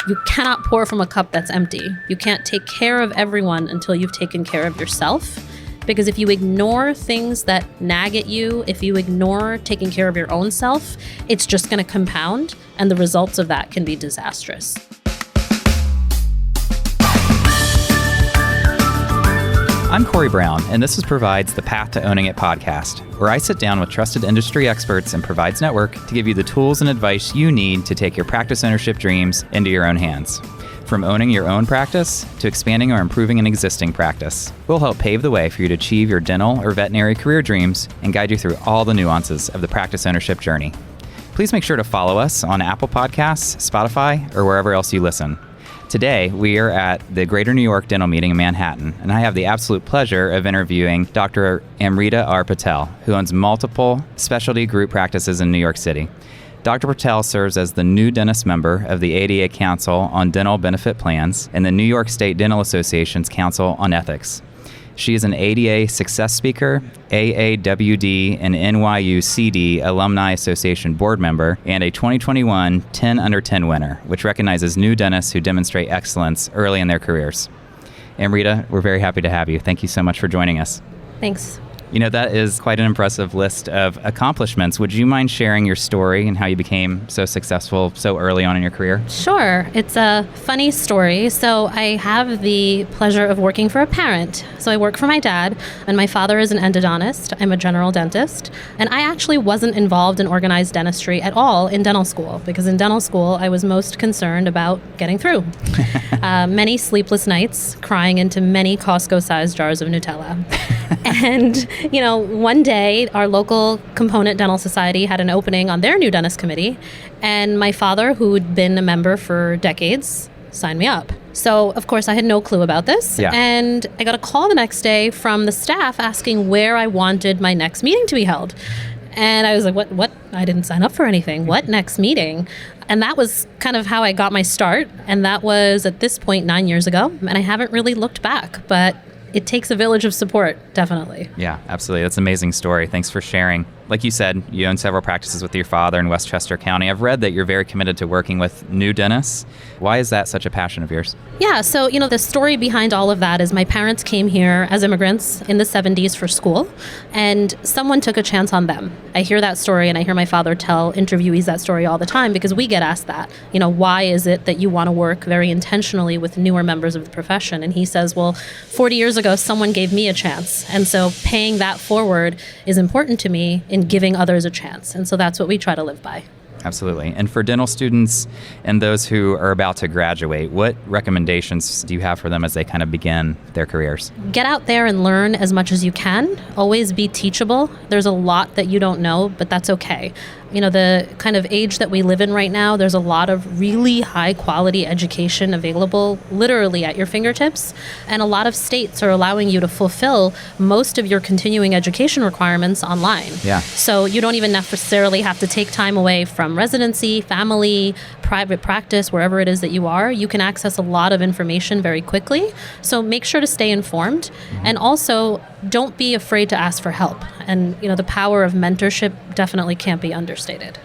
You cannot pour from a cup that's empty. You can't take care of everyone until you've taken care of yourself. Because if you ignore things that nag at you, if you ignore taking care of your own self, it's just going to compound, and the results of that can be disastrous. I'm Corey Brown, and this is Provide's The Path to Owning It podcast, where I sit down with trusted industry experts in Provide's network to give you the tools and advice you need to take your practice ownership dreams into your own hands. From owning your own practice to expanding or improving an existing practice, we'll help pave the way for you to achieve your dental or veterinary career dreams and guide you through all the nuances of the practice ownership journey. Please make sure to follow us on Apple Podcasts, Spotify, or wherever else you listen. Today, we are at the Greater New York Dental Meeting in Manhattan, and I have the absolute pleasure of interviewing Dr. Amrita R. Patel, who owns multiple specialty group practices in New York City. Dr. Patel serves as the new dentist member of the ADA Council on Dental Benefit Plans and the New York State Dental Association's Council on Ethics. She is an ADA Success Speaker, AAWD, and NYU CD Alumni Association board member, and a 2021 10 Under 10 winner, which recognizes new dentists who demonstrate excellence early in their careers. Amrita, we're very happy to have you. Thank you so much for joining us. Thanks. You know, that is quite an impressive list of accomplishments. Would you mind sharing your story and how you became so successful so early on in your career? Sure. It's a funny story. So I have the pleasure of working for a parent. So I work for my dad, and my father is an endodontist. I'm a general dentist. And I actually wasn't involved in organized dentistry at all in dental school, because in dental school, I was most concerned about getting through. Many sleepless nights, crying into many Costco-sized jars of Nutella. And one day, our local component dental society had an opening on their new dentist committee, and my father, who'd been a member for decades, signed me up. So, of course, I had no clue about this, and I got a call the next day from the staff asking where I wanted my next meeting to be held. And I was like, what? I didn't sign up for anything. What next meeting? And that was kind of how I got my start, and that was, at this point, 9 years ago, and I haven't really looked back, but it takes a village of support, definitely. Yeah, absolutely. That's an amazing story. Thanks for sharing. Like you said, you own several practices with your father in Westchester County. I've read that you're very committed to working with new dentists. Why is that such a passion of yours? Yeah, so, the story behind all of that is my parents came here as immigrants in the 70s for school, and someone took a chance on them. I hear that story, and I hear my father tell interviewees that story all the time, because we get asked that. Why is it that you want to work very intentionally with newer members of the profession? And he says, well, 40 years ago, someone gave me a chance. And so paying that forward is important to me in giving others a chance. And so that's what we try to live by. Absolutely. And for dental students and those who are about to graduate, what recommendations do you have for them as they kind of begin their careers? Get out there and learn as much as you can. Always be teachable. There's a lot that you don't know, but that's okay. The kind of age that we live in right now, there's a lot of really high quality education available literally at your fingertips. And a lot of states are allowing you to fulfill most of your continuing education requirements online. Yeah. So you don't even necessarily have to take time away from residency, family, private practice, wherever it is that you are. You can access a lot of information very quickly. So make sure to stay informed. Mm-hmm. And also, don't be afraid to ask for help. And, the power of mentorship definitely can't be understated.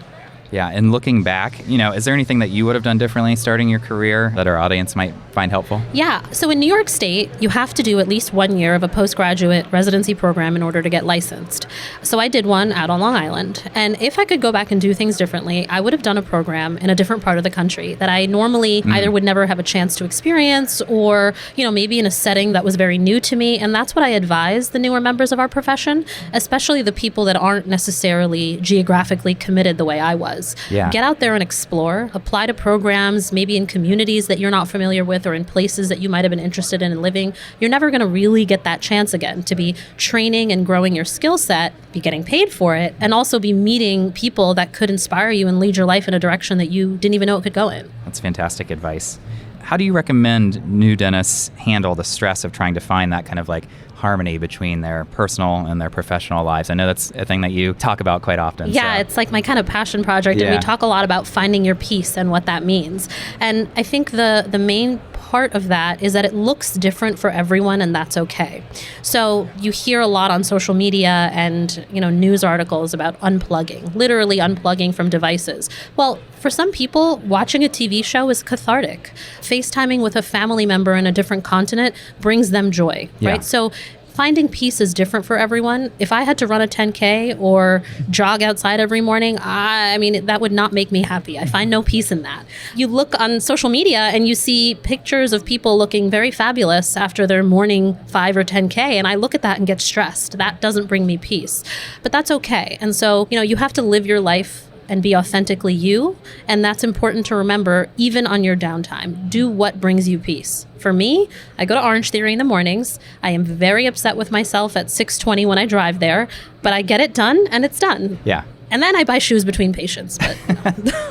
Yeah, and looking back, is there anything that you would have done differently starting your career that our audience might find helpful? Yeah, so in New York State, you have to do at least 1 year of a postgraduate residency program in order to get licensed. So I did one out on Long Island, and if I could go back and do things differently, I would have done a program in a different part of the country that I normally either would never have a chance to experience or, maybe in a setting that was very new to me. And that's what I advise the newer members of our profession, especially the people that aren't necessarily geographically committed the way I was. Yeah. Get out there and explore, apply to programs, maybe in communities that you're not familiar with or in places that you might have been interested in living. You're never going to really get that chance again to be training and growing your skill set, be getting paid for it, and also be meeting people that could inspire you and lead your life in a direction that you didn't even know it could go in. That's fantastic advice. How do you recommend new dentists handle the stress of trying to find that kind of harmony between their personal and their professional lives? I know that's a thing that you talk about quite often. Yeah, so. It's like my kind of passion project, and we talk a lot about finding your peace and what that means. And I think the main part of that is that it looks different for everyone, and that's okay. So you hear a lot on social media and news articles about unplugging, literally unplugging from devices. Well, For some people, watching a TV show is cathartic. FaceTiming with a family member in a different continent brings them joy, right? So finding peace is different for everyone. If I had to run a 10K or jog outside every morning, I mean, that would not make me happy. I find no peace in that. You look on social media and you see pictures of people looking very fabulous after their morning 5 or 10K, and I look at that and get stressed. That doesn't bring me peace. But that's okay. And so, you have to live your life and be authentically you. And that's important to remember even on your downtime. Do what brings you peace. For me, I go to Orange Theory in the mornings. I am very upset with myself at 6:20 when I drive there, but I get it done and it's done. Yeah. And then I buy shoes between patients. But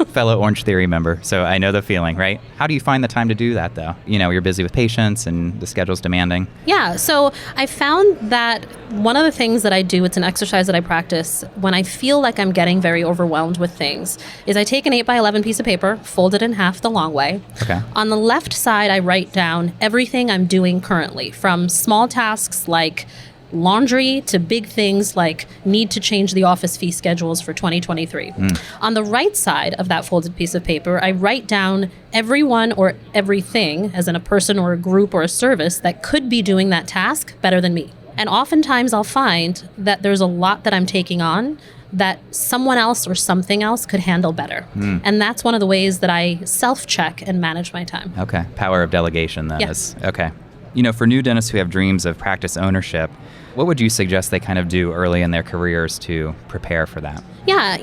Fellow Orange Theory member, so I know the feeling, right? How do you find the time to do that, though? You're busy with patients and the schedule's demanding. Yeah, so I found that one of the things that I do, it's an exercise that I practice when I feel like I'm getting very overwhelmed with things, is I take an 8x11 piece of paper, fold it in half the long way. Okay. On the left side, I write down everything I'm doing currently, from small tasks like laundry to big things like need to change the office fee schedules for 2023. On the right side of that folded piece of paper, I write down everyone or everything, as in a person or a group or a service, that could be doing that task better than me. And oftentimes I'll find that there's a lot that I'm taking on that someone else or something else could handle better. And that's one of the ways that I self-check and manage my time. Okay. Power of delegation, then. Yes. Okay. For new dentists who have dreams of practice ownership, what would you suggest they kind of do early in their careers to prepare for that? Yeah,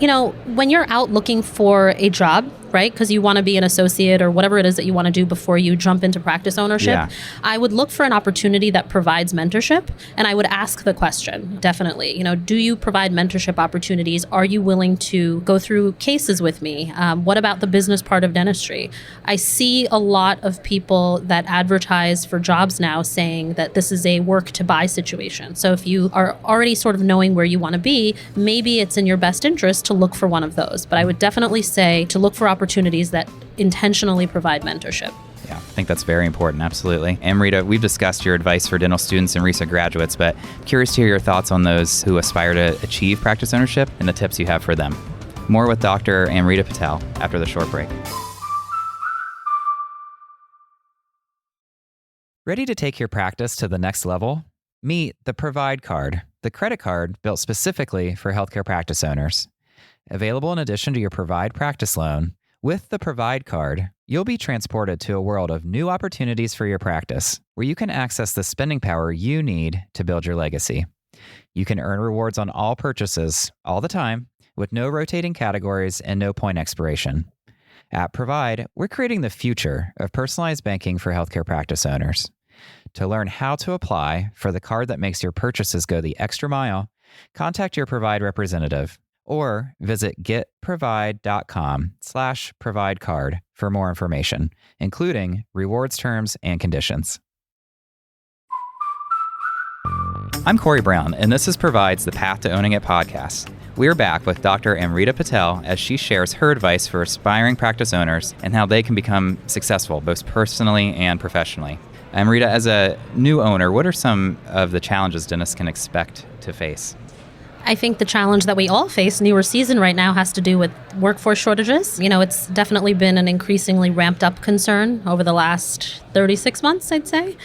when you're out looking for a job, right, because you want to be an associate or whatever it is that you want to do before you jump into practice ownership, I would look for an opportunity that provides mentorship, and I would ask the question, definitely, do you provide mentorship opportunities? Are you willing to go through cases with me? What about the business part of dentistry? I see a lot of people that advertise for jobs now saying that this is a work to buy situation. So if you are already sort of knowing where you want to be, maybe it's in your best interest to look for one of those. But I would definitely say to look for opportunities that intentionally provide mentorship. Yeah, I think that's very important. Absolutely. Amrita, we've discussed your advice for dental students and recent graduates, but I'm curious to hear your thoughts on those who aspire to achieve practice ownership and the tips you have for them. More with Dr. Amrita Patel after the short break. Ready to take your practice to the next level? Meet the Provide Card, the credit card built specifically for healthcare practice owners. Available in addition to your Provide practice loan, with the Provide Card, you'll be transported to a world of new opportunities for your practice, where you can access the spending power you need to build your legacy. You can earn rewards on all purchases, all the time, with no rotating categories and no point expiration. At Provide, we're creating the future of personalized banking for healthcare practice owners. To learn how to apply for the card that makes your purchases go the extra mile, contact your Provide representative or visit getprovide.com/providecard for more information, including rewards terms and conditions. I'm Corey Brown, and this is Provide's The Path to Owning It podcast. We're back with Dr. Amrita Patel as she shares her advice for aspiring practice owners and how they can become successful both personally and professionally. Amrita, as a new owner, what are some of the challenges dentists can expect to face? I think the challenge that we all face newer season right now has to do with workforce shortages. It's definitely been an increasingly ramped up concern over the last 36 months, I'd say.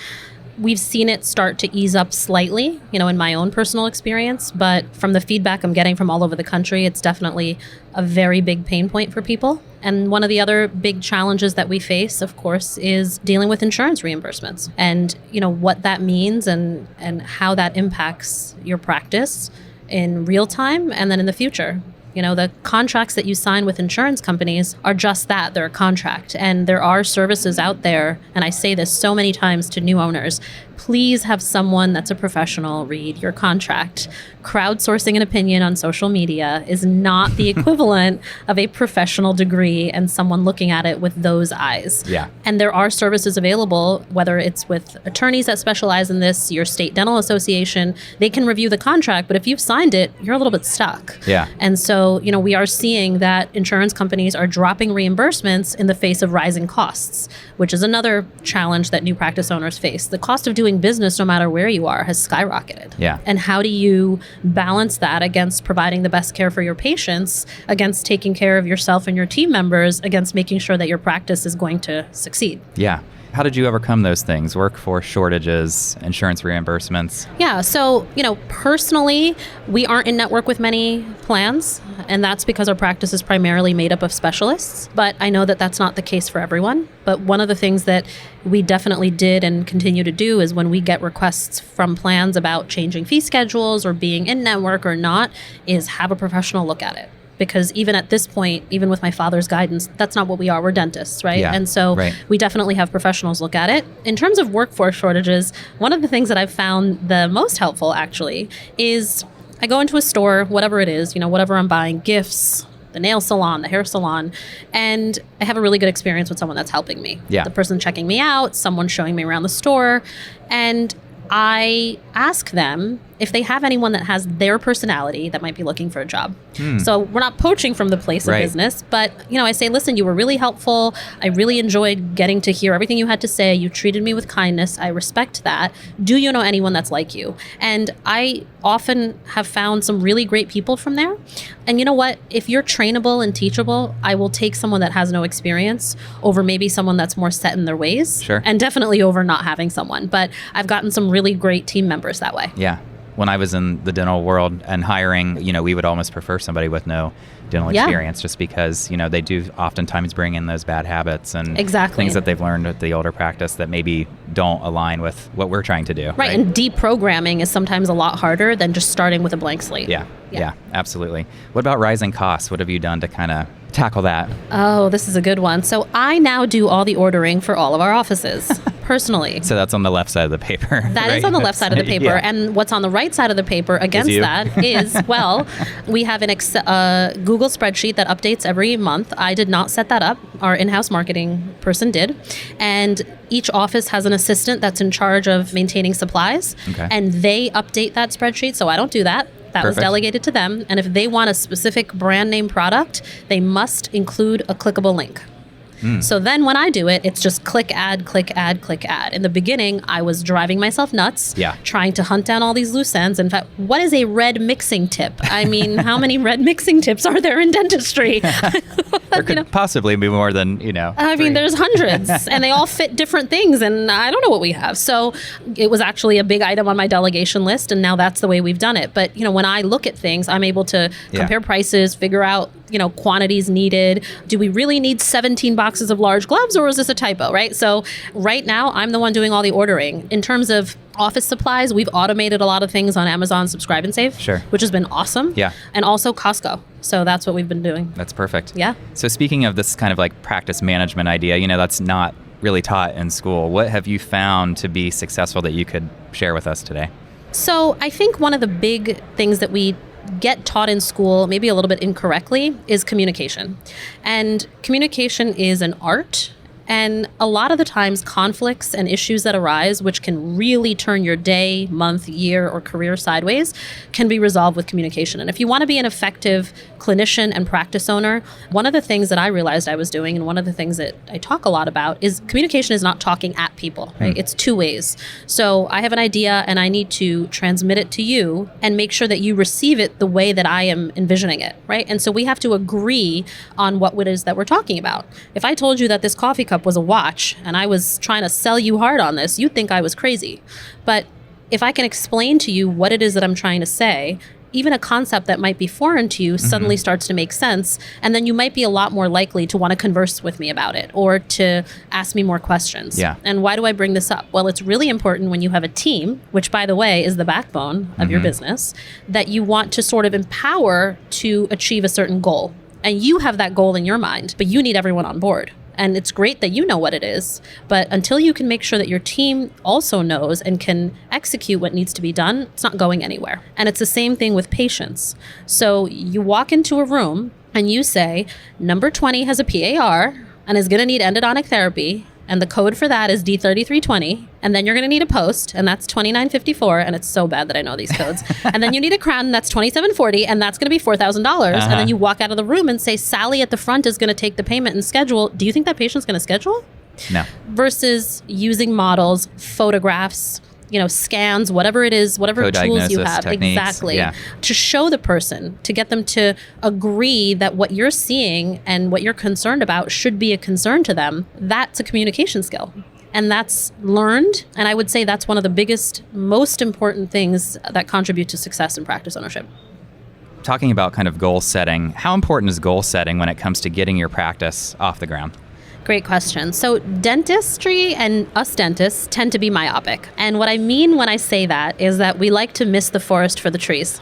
We've seen it start to ease up slightly, in my own personal experience, but from the feedback I'm getting from all over the country, it's definitely a very big pain point for people. And one of the other big challenges that we face, of course, is dealing with insurance reimbursements and, what that means and how that impacts your practice in real time and then in the future. The contracts that you sign with insurance companies are just that. They're a contract. And there are services out there, and I say this so many times to new owners, please have someone that's a professional read your contract. Crowdsourcing an opinion on social media is not the equivalent of a professional degree and someone looking at it with those eyes. Yeah. And there are services available, whether it's with attorneys that specialize in this, your state dental association, they can review the contract, but if you've signed it, you're a little bit stuck. Yeah. And so so, we are seeing that insurance companies are dropping reimbursements in the face of rising costs, which is another challenge that new practice owners face. The cost of doing business, no matter where you are, has skyrocketed. Yeah. And how do you balance that against providing the best care for your patients, against taking care of yourself and your team members, against making sure that your practice is going to succeed? Yeah. How did you overcome those things? Workforce shortages, insurance reimbursements? Yeah. So, personally, we aren't in network with many plans, and that's because our practice is primarily made up of specialists. But I know that that's not the case for everyone. But one of the things that we definitely did and continue to do is when we get requests from plans about changing fee schedules or being in network or not, is have a professional look at it. Because even at this point, even with my father's guidance, that's not what we are. We're dentists, right? Yeah, and so right. we definitely have professionals look at it. In terms of workforce shortages, one of the things that I've found the most helpful, actually, is I go into a store, whatever it is, whatever I'm buying, gifts, the nail salon, the hair salon, and I have a really good experience with someone that's helping me. Yeah. The person checking me out, someone showing me around the store, and I ask them if they have anyone that has their personality that might be looking for a job. So we're not poaching from the place of Right. business, but I say, listen, you were really helpful. I really enjoyed getting to hear everything you had to say. You treated me with kindness. I respect that. Do you know anyone that's like you? And I often have found some really great people from there. And you know what? If you're trainable and teachable, I will take someone that has no experience over maybe someone that's more set in their ways. Sure. And definitely over not having someone. But I've gotten some really great team members that way. Yeah. When I was in the dental world and hiring, we would almost prefer somebody with no dental Yeah. experience just because, they do oftentimes bring in those bad habits and Exactly. things that they've learned at the older practice that maybe don't align with what we're trying to do. Right. And deprogramming is sometimes a lot harder than just starting with a blank slate. Yeah, absolutely. What about rising costs? What have you done to kind of tackle that? Oh, this is a good one. So I now do all the ordering for all of our offices personally. So that's on the left side of the paper. That is on the left side of the paper. Yeah. And what's on the right side of the paper against you. that is, we have an Google spreadsheet that updates every month. I did not set that up. Our in-house marketing person did. And each office has an assistant that's in charge of maintaining supplies. Okay. And they update that spreadsheet. So I don't do that. That was Perfect. delegated to them. And if they want a specific brand name product, they must include a clickable link. So then when I do it, it's just click, add, click, add, click, add. In the beginning, I was driving myself nuts, trying to hunt down all these loose ends. In fact, what is a red mixing tip? I mean, how many red mixing tips are there in dentistry? There could possibly be more than, I mean, three. there's hundreds and they all fit different things and I don't know what we have. So it was actually a big item on my delegation list and now that's the way we've done it. But, when I look at things, I'm able to compare prices, figure out, quantities needed. Do we really need 17 boxes of large gloves or is this a typo, right? So right now I'm the one doing all the ordering. In terms of office supplies, we've automated a lot of things on Amazon Subscribe and Save, which has been awesome. Yeah. And also Costco. So that's what we've been doing. That's perfect. Yeah. So speaking of this kind of like practice management idea, that's not really taught in school. What have you found to be successful that you could share with us today? So I think one of the big things that we get taught in school, maybe a little bit incorrectly, is communication. And communication is an art. And a lot of the times conflicts and issues that arise, which can really turn your day, month, year, or career sideways, can be resolved with communication. And if you want to be an effective clinician and practice owner, one of the things that I realized I was doing, and one of the things that I talk a lot about, is communication is not talking at people, right? It's two ways. So I have an idea and I need to transmit it to you and make sure that you receive it the way that I am envisioning it, right? And so we have to agree on what it is that we're talking about. If I told you that this coffee cup was a watch and I was trying to sell you hard on this, you'd think I was crazy. But if I can explain to you what it is that I'm trying to say, even a concept that might be foreign to you suddenly starts to make sense. And then you might be a lot more likely to want to converse with me about it or to ask me more questions. Yeah. And why do I bring this up? Well, it's really important when you have a team, which by the way is the backbone of your business, that you want to sort of empower to achieve a certain goal. And you have that goal in your mind, but you need everyone on board. And it's great that you know what it is, but until you can make sure that your team also knows and can execute what needs to be done, it's not going anywhere. And it's the same thing with patients. So you walk into a room and you say, number 20 has a PAR and is going to need endodontic therapy. And the code for that is D3320. And then you're going to need a post, and that's $29.54. And it's so bad that I know these codes. And then you need a crown, and that's $27.40. And that's going to be $4,000. And then you walk out of the room and say, Sally at the front is going to take the payment and schedule. Do you think that patient's going to schedule? No. Versus using models, photographs, scans, whatever it is, whatever Code tools you have. techniques. Exactly. Yeah. To show the person, to get them to agree that what you're seeing and what you're concerned about should be a concern to them. That's a communication skill. And that's learned. And I would say that's one of the biggest, most important things that contribute to success in practice ownership. Talking about kind of goal setting, how important is goal setting when it comes to getting your practice off the ground? Great question. So dentistry and us dentists tend to be myopic. And what I mean when I say that is that we like to miss the forest for the trees.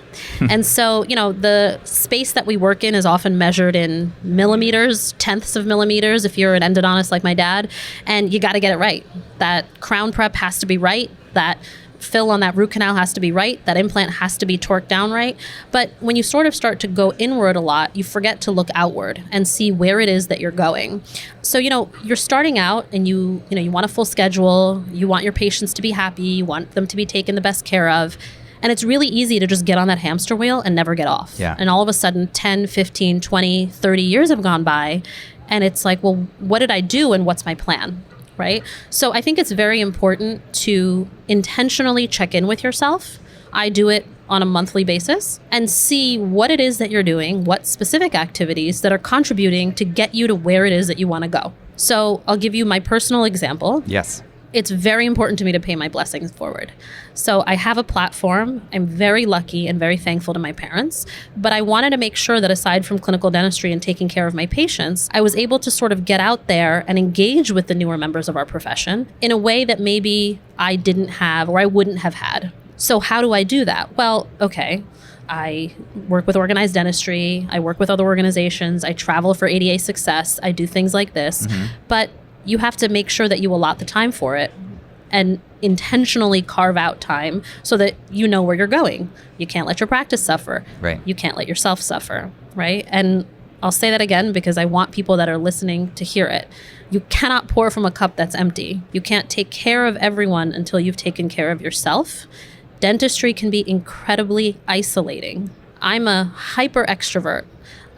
And so, the space that we work in is often measured in millimeters, tenths of millimeters if you're an endodontist like my dad. And you got to get it right. That crown prep has to be right. That fill on that root canal has to be right. That implant has to be torqued down right. But when you sort of start to go inward a lot, you forget to look outward and see where it is that you're going. So, you're starting out and you want a full schedule. You want your patients to be happy. You want them to be taken the best care of. And it's really easy to just get on that hamster wheel and never get off. Yeah. And all of a sudden, 10, 15, 20, 30 years have gone by. And it's like, well, what did I do and what's my plan? Right? So I think it's very important to intentionally check in with yourself. I do it on a monthly basis and see what it is that you're doing, what specific activities that are contributing to get you to where it is that you want to go. So I'll give you my personal example. Yes. It's very important to me to pay my blessings forward. So I have a platform. I'm very lucky and very thankful to my parents, but I wanted to make sure that aside from clinical dentistry and taking care of my patients, I was able to sort of get out there and engage with the newer members of our profession in a way that maybe I didn't have or I wouldn't have had. So how do I do that? Well, okay. I work with organized dentistry. I work with other organizations. I travel for ADA Success. I do things like this, but you have to make sure that you allot the time for it and intentionally carve out time so that you know where you're going. You can't let your practice suffer. Right. You can't let yourself suffer, right? And I'll say that again because I want people that are listening to hear it. You cannot pour from a cup that's empty. You can't take care of everyone until you've taken care of yourself. Dentistry can be incredibly isolating. I'm a hyper extrovert.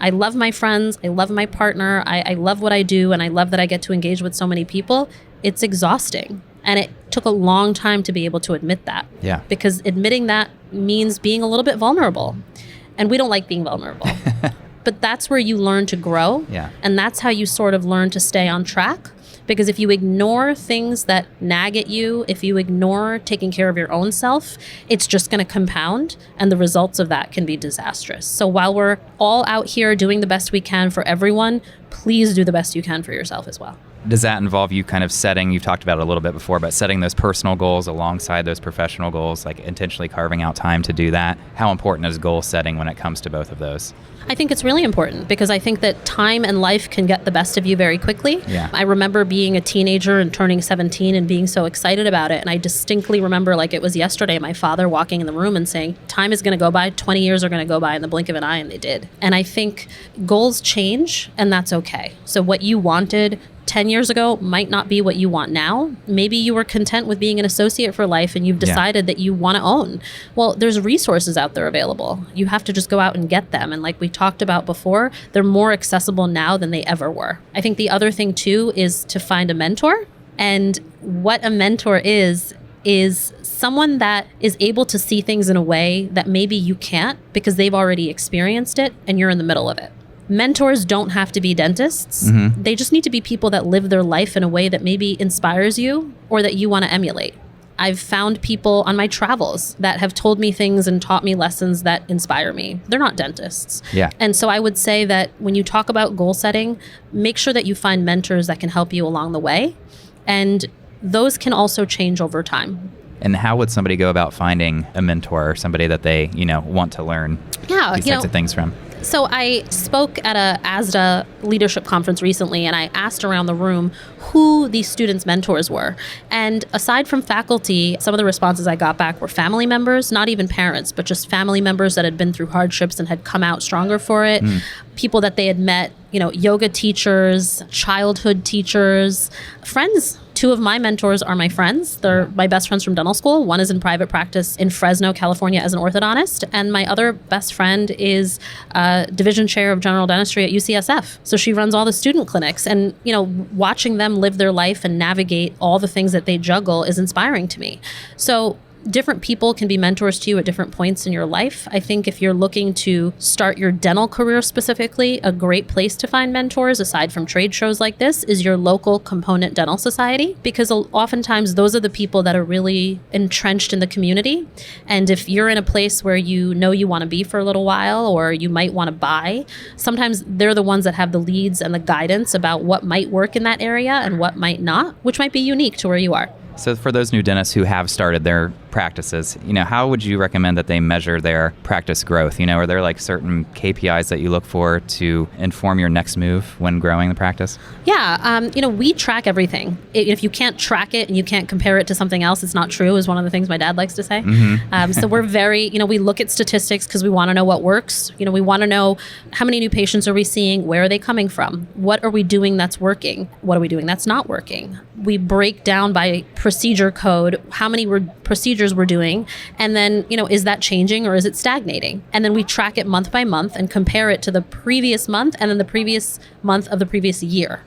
I love my friends. I love my partner. I love what I do. And I love that I get to engage with so many people. It's exhausting. And it took a long time to be able to admit that. Yeah. Because admitting that means being a little bit vulnerable. And we don't like being vulnerable. But that's where you learn to grow. Yeah. And that's how you sort of learn to stay on track. Because if you ignore things that nag at you, if you ignore taking care of your own self, it's just going to compound, and the results of that can be disastrous. So while we're all out here doing the best we can for everyone, please do the best you can for yourself as well. Does that involve you kind of setting, you've talked about it a little bit before, but setting those personal goals alongside those professional goals, like intentionally carving out time to do that? How important is goal setting when it comes to both of those? I think it's really important because I think that time and life can get the best of you very quickly. Yeah. I remember being a teenager and turning 17 and being so excited about it. And I distinctly remember like it was yesterday, my father walking in the room and saying, time is going to go by, 20 years are going to go by in the blink of an eye, and they did. And I think goals change, and that's okay. So what you wanted 10 years ago might not be what you want now. Maybe you were content with being an associate for life and you've decided that you want to own. Well, there's resources out there available. You have to just go out and get them. And like we talked about before, they're more accessible now than they ever were. I think the other thing too is to find a mentor. And what a mentor is someone that is able to see things in a way that maybe you can't because they've already experienced it and you're in the middle of it. Mentors don't have to be dentists. Mm-hmm. They just need to be people that live their life in a way that maybe inspires you or that you want to emulate. I've found people on my travels that have told me things and taught me lessons that inspire me. They're not dentists. Yeah. And so I would say that when you talk about goal setting, make sure that you find mentors that can help you along the way. And those can also change over time. And how would somebody go about finding a mentor or somebody that they, want to learn these types of things from? So I spoke at a ASDA leadership conference recently, and I asked around the room who these students' mentors were. And aside from faculty, some of the responses I got back were family members, not even parents, but just family members that had been through hardships and had come out stronger for it. People that they had met, yoga teachers, childhood teachers, friends. Two of my mentors are my friends. They're my best friends from dental school. One is in private practice in Fresno, California as an orthodontist. And my other best friend is division chair of general dentistry at UCSF. So she runs all the student clinics. And, watching them live their life and navigate all the things that they juggle is inspiring to me. So different people can be mentors to you at different points in your life. I think if you're looking to start your dental career specifically, a great place to find mentors, aside from trade shows like this, is your local component dental society, because oftentimes those are the people that are really entrenched in the community. And if you're in a place where you want to be for a little while, or you might want to buy, sometimes they're the ones that have the leads and the guidance about what might work in that area and what might not, which might be unique to where you are. So for those new dentists who have started their practices, how would you recommend that they measure their practice growth? Are there like certain KPIs that you look for to inform your next move when growing the practice? Yeah, we track everything. If you can't track it and you can't compare it to something else, it's not true, is one of the things my dad likes to say. So we're very, we look at statistics because we want to know what works. We want to know how many new patients are we seeing? Where are they coming from? What are we doing that's working? What are we doing that's not working? We break down by procedure code how many procedures we're doing, and then is that changing or is it stagnating? And then we track it month by month and compare it to the previous month and then the previous month of the previous year.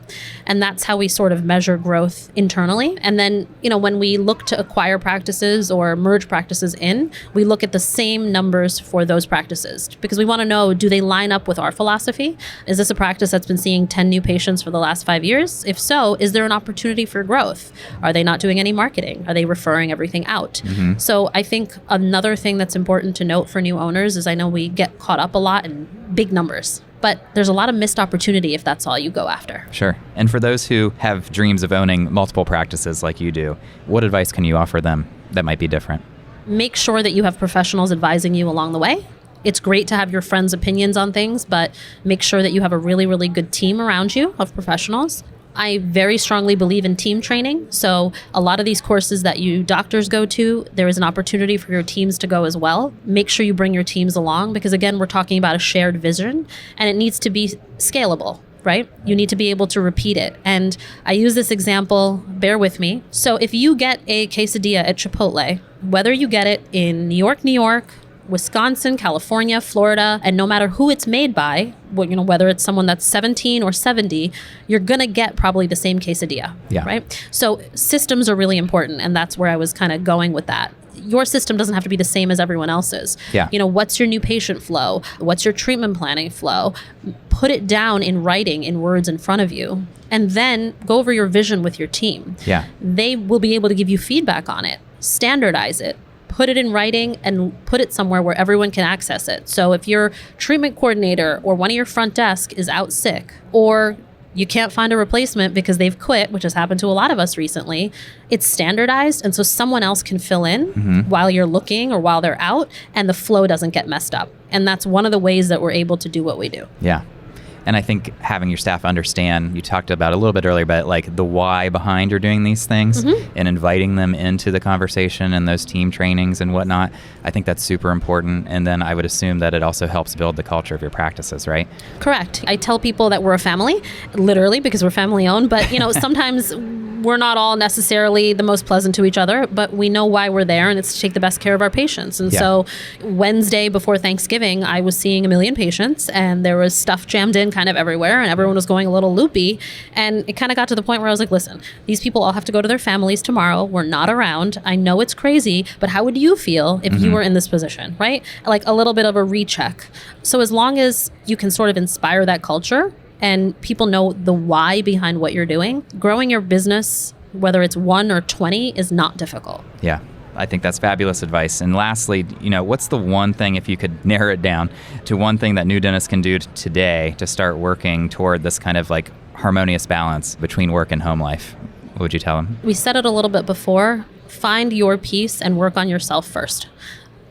And that's how we sort of measure growth internally. And then when we look to acquire practices or merge practices in, we look at the same numbers for those practices, because we want to know, do they line up with our philosophy? Is this a practice that's been seeing 10 new patients for the last 5 years? If so, is there an opportunity for growth? Are they not doing any marketing? Are they referring everything out? So I think another thing that's important to note for new owners is, I know we get caught up a lot in big numbers, but there's a lot of missed opportunity if that's all you go after. Sure. And for those who have dreams of owning multiple practices like you do, what advice can you offer them that might be different? Make sure that you have professionals advising you along the way. It's great to have your friends' opinions on things, but make sure that you have a really, really good team around you of professionals. I very strongly believe in team training. So a lot of these courses that you doctors go to, there is an opportunity for your teams to go as well. Make sure you bring your teams along, because again, we're talking about a shared vision and it needs to be scalable, right? You need to be able to repeat it. And I use this example, bear with me. So if you get a quesadilla at Chipotle, whether you get it in New York, Wisconsin, California, Florida, and no matter who it's made by, whether it's someone that's 17 or 70, you're going to get probably the same quesadilla, right? So systems are really important, and that's where I was kind of going with that. Your system doesn't have to be the same as everyone else's. What's your new patient flow? What's your treatment planning flow? Put it down in writing, in words in front of you, and then go over your vision with your team. They will be able to give you feedback on it, standardize it, put it in writing, and put it somewhere where everyone can access it. So if your treatment coordinator or one of your front desk is out sick, or you can't find a replacement because they've quit, which has happened to a lot of us recently, it's standardized. And so someone else can fill in while you're looking or while they're out, and the flow doesn't get messed up. And that's one of the ways that we're able to do what we do. Yeah. And I think having your staff understand, you talked about a little bit earlier, but like the why behind you're doing these things and inviting them into the conversation and those team trainings and whatnot, I think that's super important. And then I would assume that it also helps build the culture of your practices, right? Correct. I tell people that we're a family, literally, because we're family owned, but sometimes we're not all necessarily the most pleasant to each other, but we know why we're there, and it's to take the best care of our patients. And so Wednesday before Thanksgiving, I was seeing 1 million patients, and there was stuff jammed in kind of everywhere, and everyone was going a little loopy. And it kind of got to the point where I was like, listen, these people all have to go to their families tomorrow. We're not around. I know it's crazy, but how would you feel if you were in this position, right? Like a little bit of a recheck. So as long as you can sort of inspire that culture, and people know the why behind what you're doing, growing your business, whether it's 1 or 20, is not difficult. Yeah, I think that's fabulous advice. And lastly, what's the one thing, if you could narrow it down to one thing that new dentists can do today to start working toward this kind of like harmonious balance between work and home life? What would you tell them? We said it a little bit before. Find your peace and work on yourself first.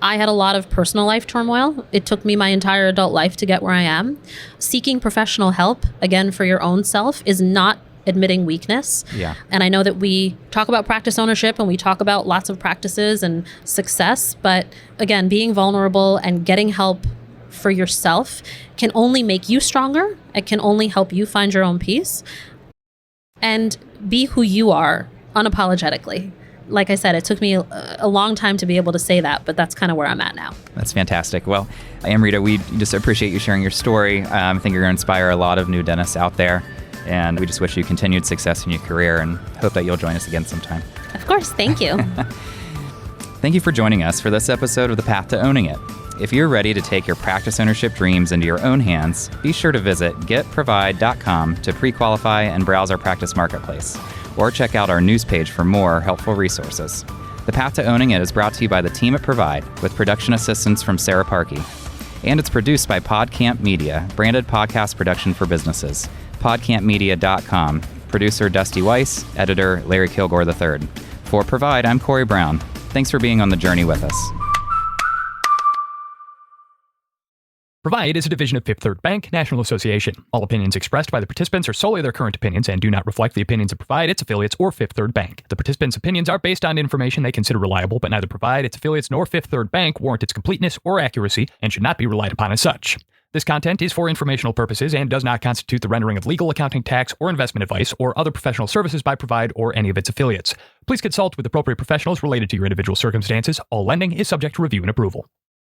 I had a lot of personal life turmoil. It took me my entire adult life to get where I am. Seeking professional help, again, for your own self is not admitting weakness. Yeah. And I know that we talk about practice ownership and we talk about lots of practices and success, but again, being vulnerable and getting help for yourself can only make you stronger. It can only help you find your own peace and be who you are unapologetically. Like I said, it took me a long time to be able to say that, but that's kind of where I'm at now. That's fantastic. Well, Amrita, we just appreciate you sharing your story. I think you're going to inspire a lot of new dentists out there. And we just wish you continued success in your career and hope that you'll join us again sometime. Of course. Thank you. Thank you for joining us for this episode of The Path to Owning It. If you're ready to take your practice ownership dreams into your own hands, be sure to visit getprovide.com to pre-qualify and browse our practice marketplace, or check out our news page for more helpful resources. The Path to Owning It is brought to you by the team at Provide, with production assistance from Sarah Parkey. And it's produced by PodCamp Media, branded podcast production for businesses. PodCampMedia.com. Producer Dusty Weiss, editor Larry Kilgore III. For Provide, I'm Corey Brown. Thanks for being on the journey with us. Provide is a division of Fifth Third Bank, National Association. All opinions expressed by the participants are solely their current opinions and do not reflect the opinions of Provide, its affiliates, or Fifth Third Bank. The participants' opinions are based on information they consider reliable, but neither Provide, its affiliates, nor Fifth Third Bank warrant its completeness or accuracy and should not be relied upon as such. This content is for informational purposes and does not constitute the rendering of legal, accounting, tax, or investment advice or other professional services by Provide or any of its affiliates. Please consult with appropriate professionals related to your individual circumstances. All lending is subject to review and approval.